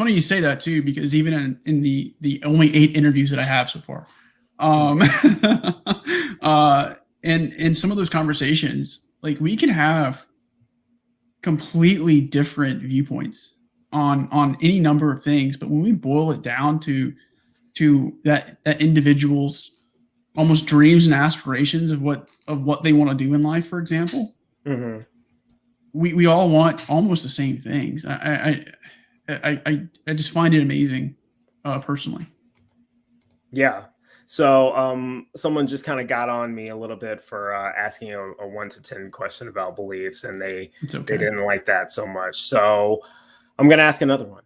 funny you say that too, because even in the only 8 interviews that I have so far, and in some of those conversations, like we can have completely different viewpoints on any number of things, but when we boil it down to that individual's almost dreams and aspirations of what they want to do in life, for example, we all want almost the same things. I just find it amazing, personally. Yeah. So someone just kind of got on me a little bit for asking a 1 to 10 question about beliefs, and they didn't like that so much. So I'm going to ask another one.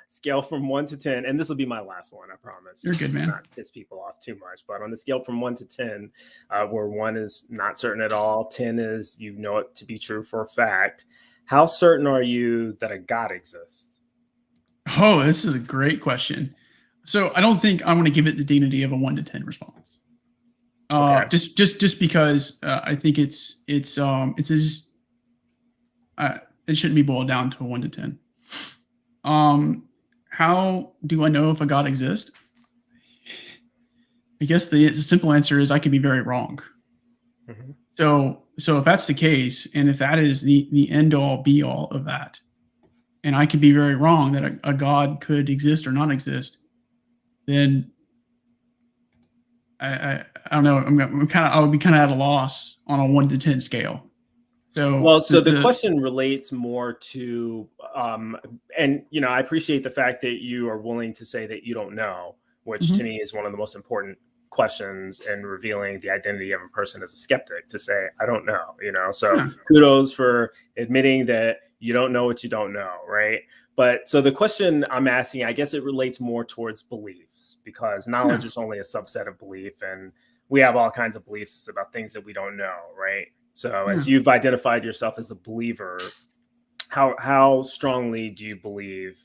Scale from 1 to 10, and this will be my last one, I promise. You're good, man. Not piss people off too much, but on the scale from 1 to 10, where 1 is not certain at all, 10 is you know it to be true for a fact. How certain are you that a God exists? Oh, this is a great question. So I don't think I want to give it the dignity of a 1 to 10 response. Just because I think it shouldn't be boiled down to a 1 to 10. How do I know if a God exists? I guess the simple answer is I could be very wrong. So if that's the case, and if that is the end all be all of that, and I could be very wrong that a God could exist or not exist, then I don't know. I would be kind of at a loss on a 1 to 10 scale. So the question relates more to, and I appreciate the fact that you are willing to say that you don't know, which to me is one of the most important questions in revealing the identity of a person as a skeptic, to say, I don't know, so kudos for admitting that you don't know what you don't know. Right. But so the question I'm asking, I guess it relates more towards beliefs, because knowledge is only a subset of belief. And we have all kinds of beliefs about things that we don't know. Right. So as you've identified yourself as a believer, how strongly do you believe?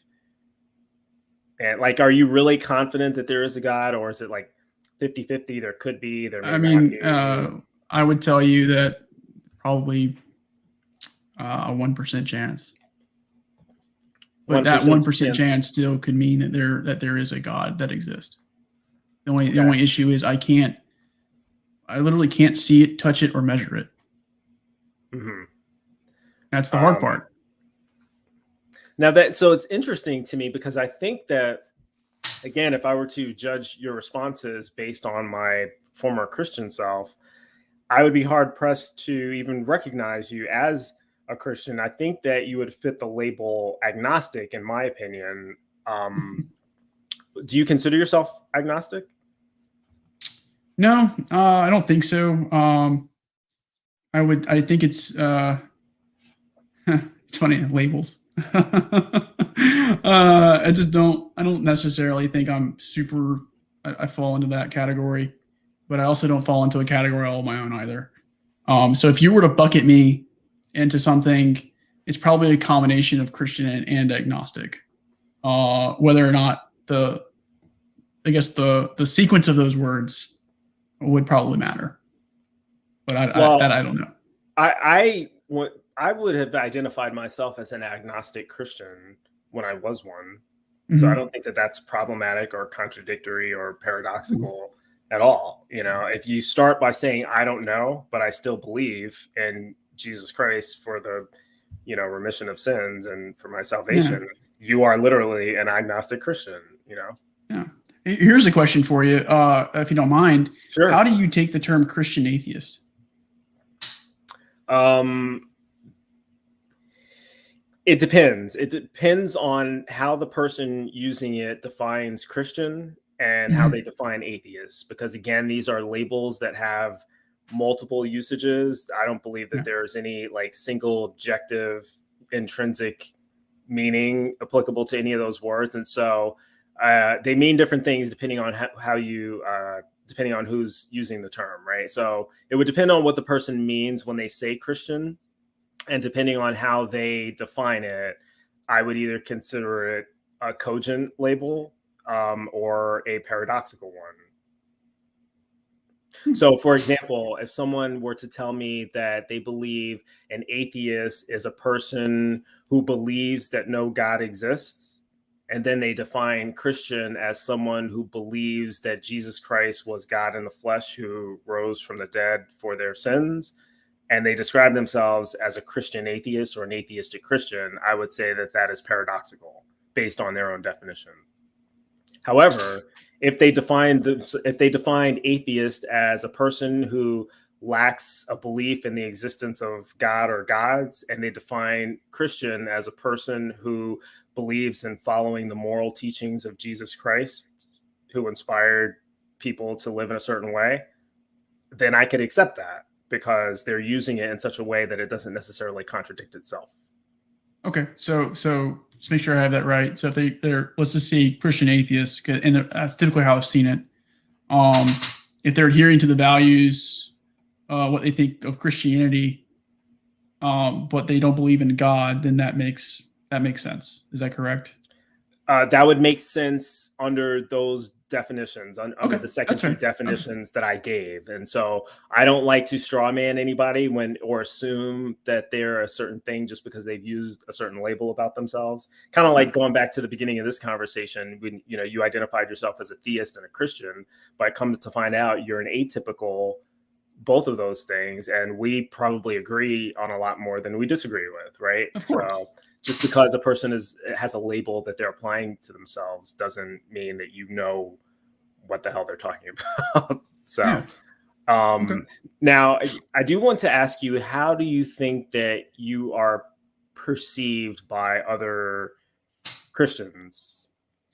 And like, are you really confident that there is a God, or is it like 50-50? There could be. I would tell you that probably a 1% chance. But that 1% chance still could mean that there is a God that exists. The only issue is I literally can't see it, touch it, or measure it. That's the hard part. Now so it's interesting to me, because I think that, again, if I were to judge your responses based on my former Christian self, I would be hard pressed to even recognize you as a Christian. I think that you would fit the label agnostic, in my opinion. Do you consider yourself agnostic? No, I don't think so. I think it's it's funny, labels. I don't necessarily think I'm super, I fall into that category, but I also don't fall into a category all of my own either. So if you were to bucket me into something, it's probably a combination of Christian and agnostic. Whether or not the sequence of those words would probably matter, but I don't know. I would have identified myself as an agnostic Christian when I was one. So I don't think that that's problematic or contradictory or paradoxical at all. If you start by saying, I don't know, but I still believe in Jesus Christ for the, remission of sins and for my salvation, you are literally an agnostic Christian, Yeah. Here's a question for you, if you don't mind. Sure. How do you take the term Christian atheist? It depends. It depends on how the person using it defines Christian and how they define atheist. Because again, these are labels that have multiple usages. I don't believe that there's any like single objective intrinsic meaning applicable to any of those words. And so they mean different things depending on depending on who's using the term, right? So it would depend on what the person means when they say Christian. And depending on how they define it, I would either consider it a cogent label or a paradoxical one. So, for example, if someone were to tell me that they believe an atheist is a person who believes that no God exists, and then they define Christian as someone who believes that Jesus Christ was God in the flesh who rose from the dead for their sins, and they describe themselves as a Christian atheist or an atheistic Christian, I would say that that is paradoxical based on their own definition. However, if they defined atheist as a person who lacks a belief in the existence of God or gods, and they define Christian as a person who believes in following the moral teachings of Jesus Christ, who inspired people to live in a certain way, then I could accept that because they're using it in such a way that it doesn't necessarily contradict itself. Okay, so just make sure I have that right. So if they're let's just say Christian atheists, and that's typically how I've seen it. If they're adhering to the values, what they think of Christianity, but they don't believe in God, then that makes sense. Is that correct? That would make sense under those definitions, under the second two definitions that I gave. And so I don't like to straw man anybody or assume that they're a certain thing just because they've used a certain label about themselves. Kind of like going back to the beginning of this conversation, when you identified yourself as a theist and a Christian, but it comes to find out you're an atypical both of those things, and we probably agree on a lot more than we disagree with, right? Of course. So just because a person has a label that they're applying to themselves doesn't mean that you know what the hell they're talking about. So now I do want to ask you, how do you think that you are perceived by other Christians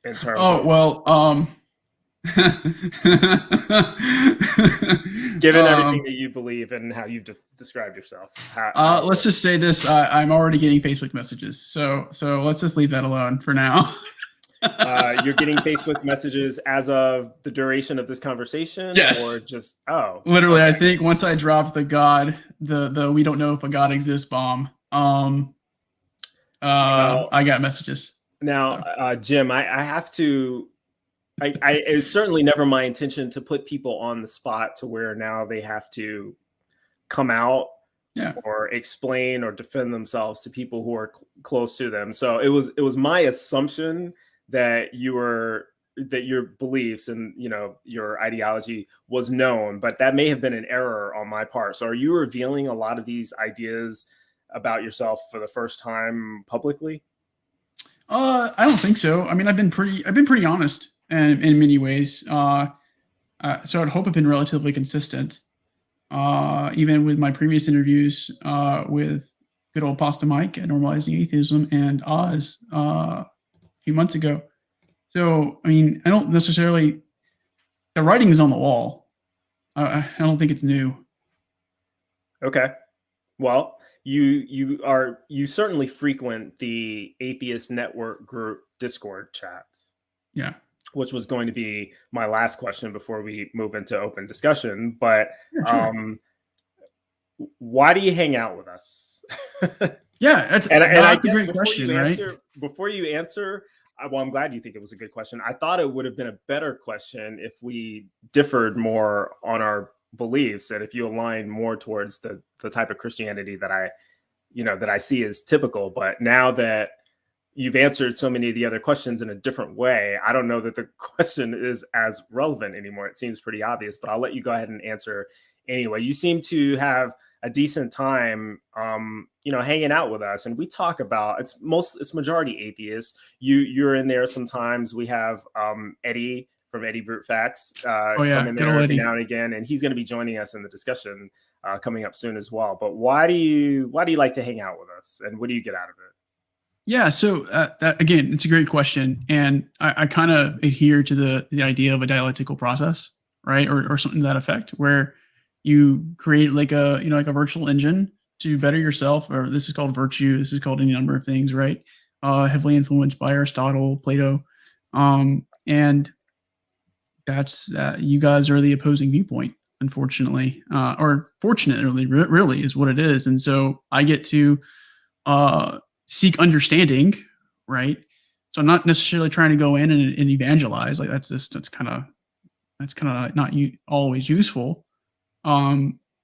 in terms of given everything that you believe and how you've described yourself? Let's just say this: I'm already getting Facebook messages, so let's just leave that alone for now. You're getting Facebook messages as of the duration of this conversation? Yes. Or just literally, okay. I think once I dropped the God, the we don't know if a God exists bomb, I got messages. Now, Jim, I have to. It's certainly never my intention to put people on the spot to where now they have to come out or explain or defend themselves to people who are close to them. So it was my assumption that your beliefs and your ideology was known, but that may have been an error on my part. So are you revealing a lot of these ideas about yourself for the first time publicly? I don't think so. I mean, I've been pretty honest. And in many ways, so I'd hope I've been relatively consistent, even with my previous interviews with good old Pasta Mike at Normalizing Atheism and Oz a few months ago. So, I mean, I don't necessarily, the writing is on the wall. I don't think it's new. Okay. Well, you certainly frequent the Atheist Network group Discord chats. Yeah. Which was going to be my last question before we move into open discussion. But why do you hang out with us? That's a great question, right? Before you answer, well, I'm glad you think it was a good question. I thought it would have been a better question if we differed more on our beliefs and if you aligned more towards the type of Christianity that I see as typical. But now that you've answered so many of the other questions in a different way, I don't know that the question is as relevant anymore. It seems pretty obvious, but I'll let you go ahead and answer anyway. You seem to have a decent time, hanging out with us, and we talk about it's majority atheists. You're in there sometimes. We have Eddie from Eddie Brute Facts come in there every now and again, and he's going to be joining us in the discussion coming up soon as well. But why do you like to hang out with us, and what do you get out of it? Yeah, so again, it's a great question, and I kind of adhere to the idea of a dialectical process, right, or something to that effect, where you create like a virtual engine to better yourself, or this is called virtue, this is called any number of things, right? Heavily influenced by Aristotle, Plato, and that's you guys are the opposing viewpoint, unfortunately, or fortunately, really is what it is, and so I get to seek understanding, right? So I'm not necessarily trying to go in and evangelize. Like that's kind of not always useful.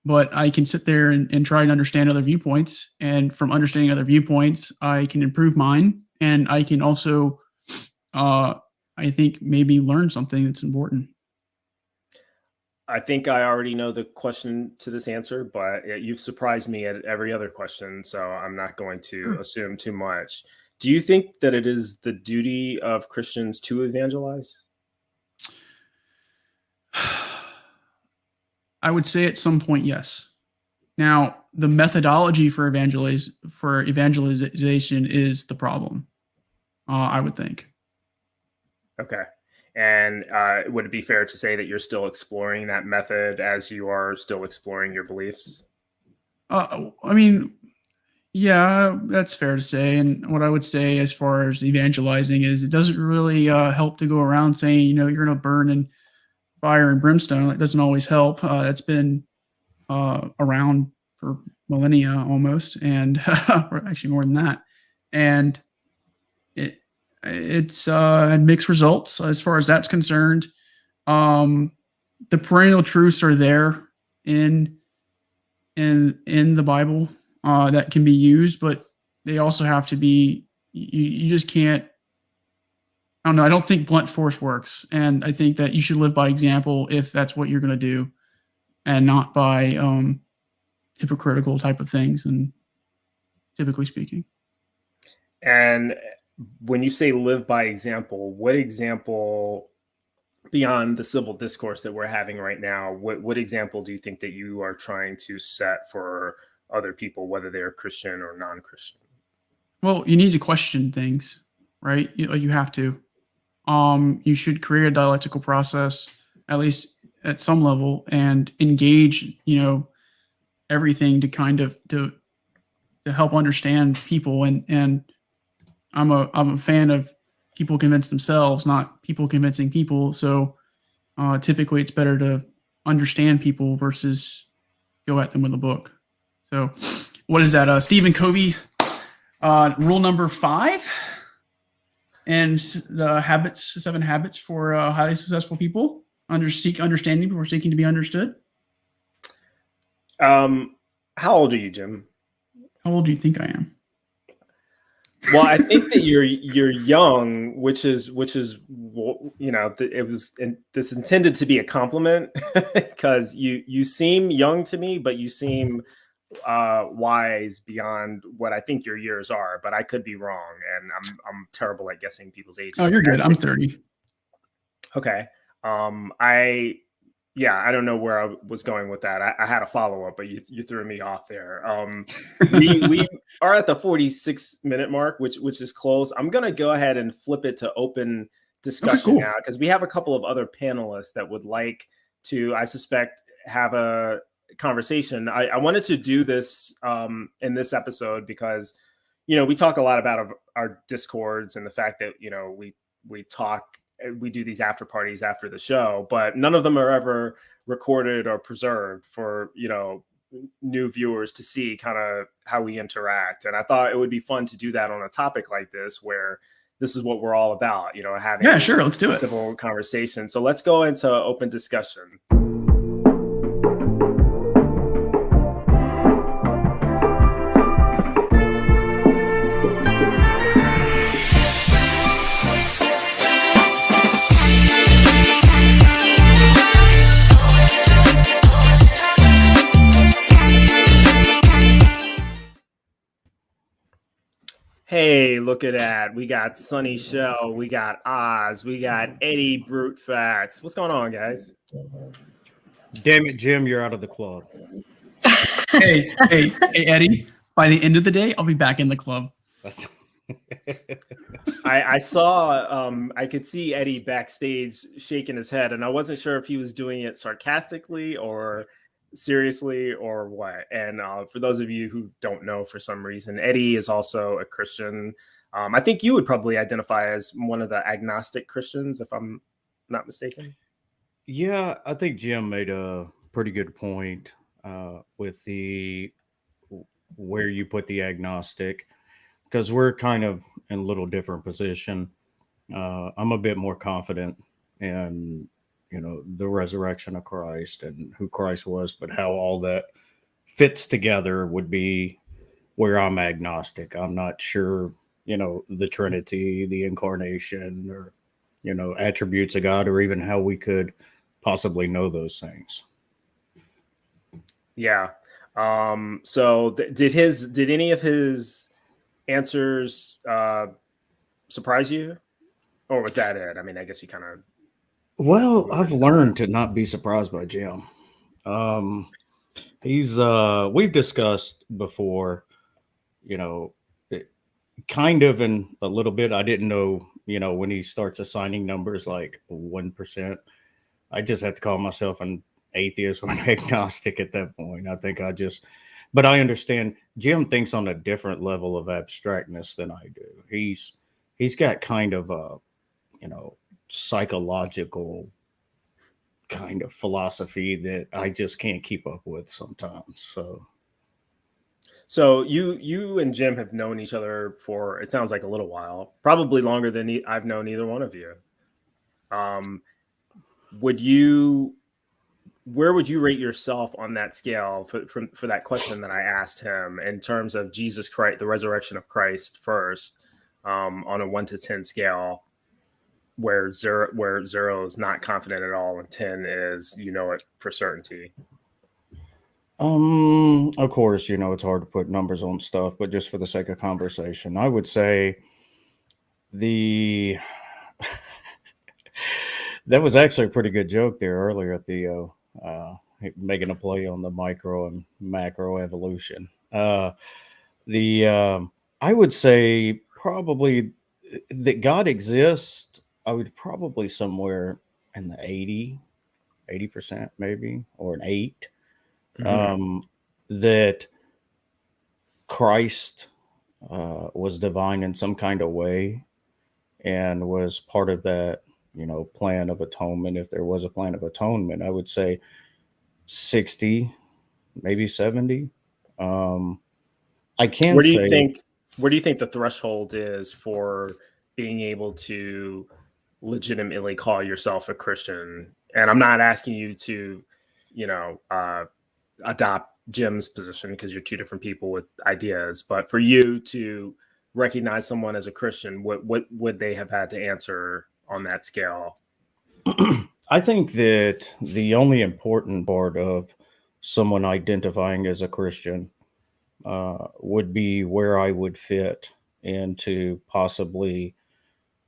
But I can sit there and try and understand other viewpoints. And from understanding other viewpoints, I can improve mine. And I can also, I think, maybe learn something that's important. I think I already know the question to this answer, but you've surprised me at every other question, so I'm not going to assume too much. Do you think that it is the duty of Christians to evangelize? I would say at some point, yes. Now, the methodology for evangelization is the problem, I would think. Okay. And would it be fair to say that you're still exploring that method as you are still exploring your beliefs? I mean, yeah, that's fair to say. And what I would say as far as evangelizing is it doesn't really help to go around saying, you're going to burn in fire and brimstone. It doesn't always help. That's been around for millennia almost, and or actually more than that. And it's had mixed results as far as that's concerned. The perennial truths are there in the Bible that can be used, but they also have to be. You just can't. I don't know. I don't think blunt force works, and I think that you should live by example if that's what you're going to do, and not by hypocritical type of things. And typically speaking, and when you say live by example, what example beyond the civil discourse that we're having right now, what example do you think that you are trying to set for other people, whether they're Christian or non-Christian? Well, you need to question things, right? You have to. You should create a dialectical process, at least at some level, and engage, everything to kind of to help understand people. And I'm a fan of people convince themselves, not people convincing people. So typically it's better to understand people versus go at them with a book. So what is that? Stephen Covey, rule number 5, and the 7 habits for highly successful people. Seek understanding before seeking to be understood. How old are you, Jim? How old do you think I am? Well, I think that you're young, which is it was this intended to be a compliment because you seem young to me, but you seem wise beyond what I think your years are. But I could be wrong, and I'm terrible at guessing people's ages. Oh, you're good. I'm 30. Okay. I don't know where I was going with that. I had a follow-up, but you threw me off there. We are at the 46-minute mark, which is close. I'm going to go ahead and flip it to open discussion now, because we have a couple of other panelists that would like to, I suspect, have a conversation. I wanted to do this in this episode because, we talk a lot about our discords and the fact that, we do these after parties after the show, but none of them are ever recorded or preserved for, new viewers to see kind of how we interact. And I thought it would be fun to do that on a topic like this, where this is what we're all about, having let's do it. Civil conversation. So let's go into open discussion. Hey, look at that. We got Sunny Shell, we got Oz, we got Eddie Brute Facts. What's going on, guys? Damn it, Jim, you're out of the club. Hey, Eddie, by the end of the day, I'll be back in the club. That's I saw, I could see Eddie backstage shaking his head, and I wasn't sure if he was doing it sarcastically or seriously or what. And for those of you who don't know, for some reason, Eddie is also a Christian. I think you would probably identify as one of the agnostic Christians, if I'm not mistaken. Yeah, I think Jim made a pretty good point with where you put the agnostic, because we're kind of in a little different position. I'm a bit more confident in the resurrection of Christ and who Christ was, but how all that fits together would be where I'm agnostic. I'm not sure, the Trinity, the incarnation, or, attributes of God, or even how we could possibly know those things. Yeah. So did any of his answers surprise you, or was that it? I mean, I guess you kind of. Well, I've learned to not be surprised by Jim. We've discussed before, kind of in a little bit. I didn't know, when he starts assigning numbers like 1%, I just have to call myself an atheist or an agnostic at that point. I think but I understand Jim thinks on a different level of abstractness than I do. He's got kind of a, psychological kind of philosophy that I just can't keep up with sometimes. So you and Jim have known each other for, it sounds like, a little while, probably longer than I've known either one of you. Where would you rate yourself on that scale for that question that I asked him in terms of Jesus Christ, the resurrection of Christ first, on a 1 to 10 scale, where zero is not confident at all and 10 is it for certainty? Of course, it's hard to put numbers on stuff, but just for the sake of conversation, I would say that was actually a pretty good joke there earlier, Theo, making a play on the micro and macro evolution. I would say probably that God exists. I would probably somewhere in the 80% maybe, or an 8. Mm-hmm. That Christ was divine in some kind of way and was part of that, plan of atonement. If there was a plan of atonement, I would say 60, maybe 70. I can Where say, do you think the threshold is for being able to legitimately call yourself a Christian? And I'm not asking you to, adopt Jim's position, because you're two different people with ideas. But for you to recognize someone as a Christian, what would they have had to answer on that scale? I think that the only important part of someone identifying as a Christian would be where I would fit into possibly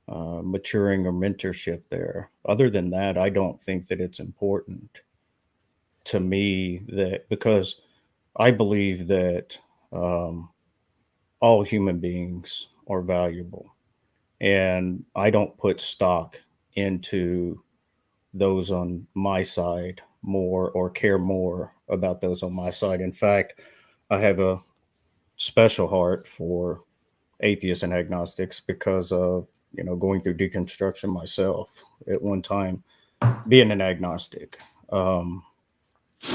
maturing or mentorship there. Other than that, I don't think that it's important to me, that because I believe that all human beings are valuable, and I don't put stock into those on my side more, or care more about those on my side. In fact, I have a special heart for atheists and agnostics because of, going through deconstruction myself at one time, being an agnostic.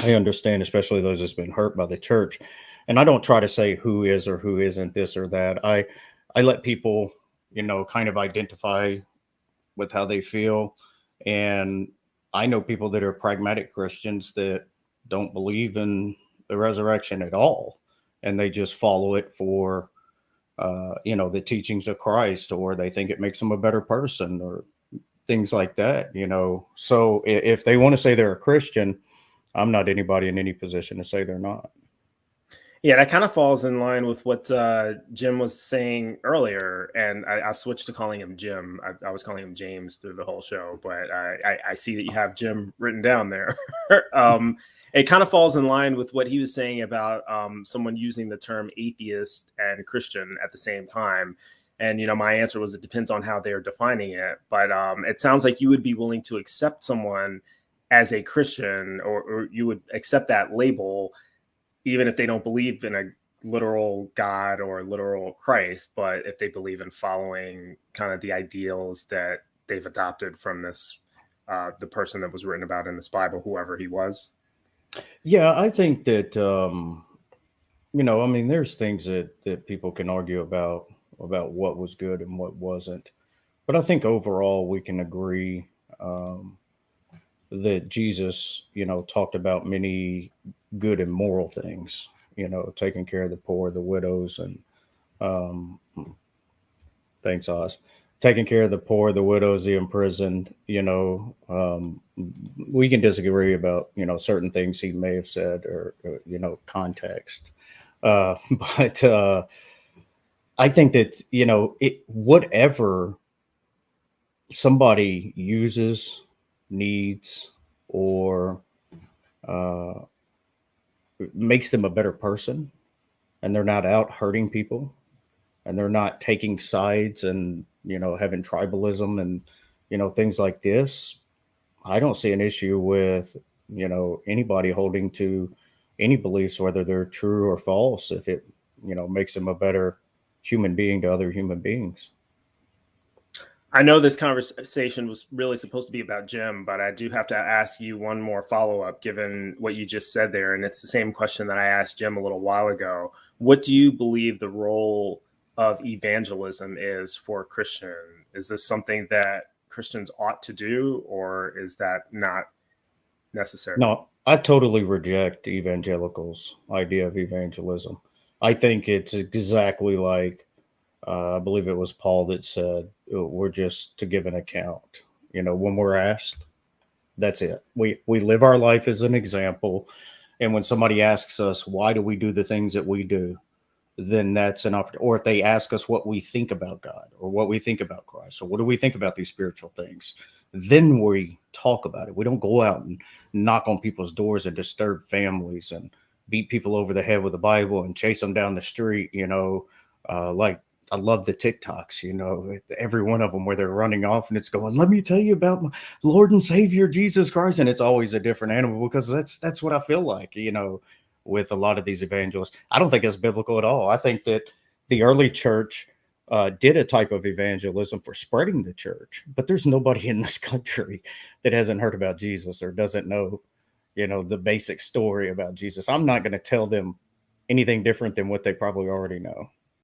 I understand, especially those that's been hurt by the church. And I don't try to say who is or who isn't this or that. I let people, kind of identify with how they feel. And I know people that are pragmatic Christians that don't believe in the resurrection at all. And they just follow it for, the teachings of Christ, or they think it makes them a better person, or things like that, So if they want to say they're a Christian, I'm not anybody in any position to say they're not. Yeah, that kind of falls in line with what Jim was saying earlier, and I've switched to calling him Jim. I was calling him James through the whole show, but I see that you have Jim written down there. It kind of falls in line with what he was saying about someone using the term atheist and Christian at the same time. And, my answer was it depends on how they're defining it. But it sounds like you would be willing to accept someone as a Christian, or you would accept that label, even if they don't believe in a literal God or literal Christ, but if they believe in following kind of the ideals that they've adopted from this, the person that was written about in this Bible, whoever he was. Yeah, I think that, there's things that people can argue about what was good and what wasn't. But I think overall we can agree that Jesus, talked about many good and moral things, taking care of the poor, the widows, and um, thanks, Oz. Taking care of the poor, the widows, the imprisoned. We can disagree about certain things he may have said or context, but I think that whatever somebody uses, needs, or uh, makes them a better person, and they're not out hurting people, and they're not taking sides and having tribalism and things like this. I don't see an issue with anybody holding to any beliefs, whether they're true or false, if it makes them a better human being to other human beings. I know this conversation was really supposed to be about Jim, but I do have to ask you one more follow-up given what you just said there. And it's the same question that I asked Jim a little while ago. What do you believe the role of evangelism is for a Christian? Is this something that Christians ought to do, or is that not necessary? No, I totally reject evangelicals' idea of evangelism. I think it's exactly like, I believe it was Paul that said, we're just to give an account. When we're asked, that's it. We live our life as an example. And when somebody asks us, why do we do the things that we do? Then that's an opportunity. Or if they ask us what we think about God or what we think about Christ or what do we think about these spiritual things, then we talk about it. We don't go out and knock on people's doors and disturb families and beat people over the head with the Bible and chase them down the street, like I love the TikToks, every one of them where they're running off and it's going, let me tell you about my Lord and Savior, Jesus Christ. And it's always a different animal because that's what I feel like, with a lot of these evangelists. I don't think it's biblical at all. I think that the early church did a type of evangelism for spreading the church, but there's nobody in this country that hasn't heard about Jesus or doesn't know, the basic story about Jesus. I'm not going to tell them anything different than what they probably already know.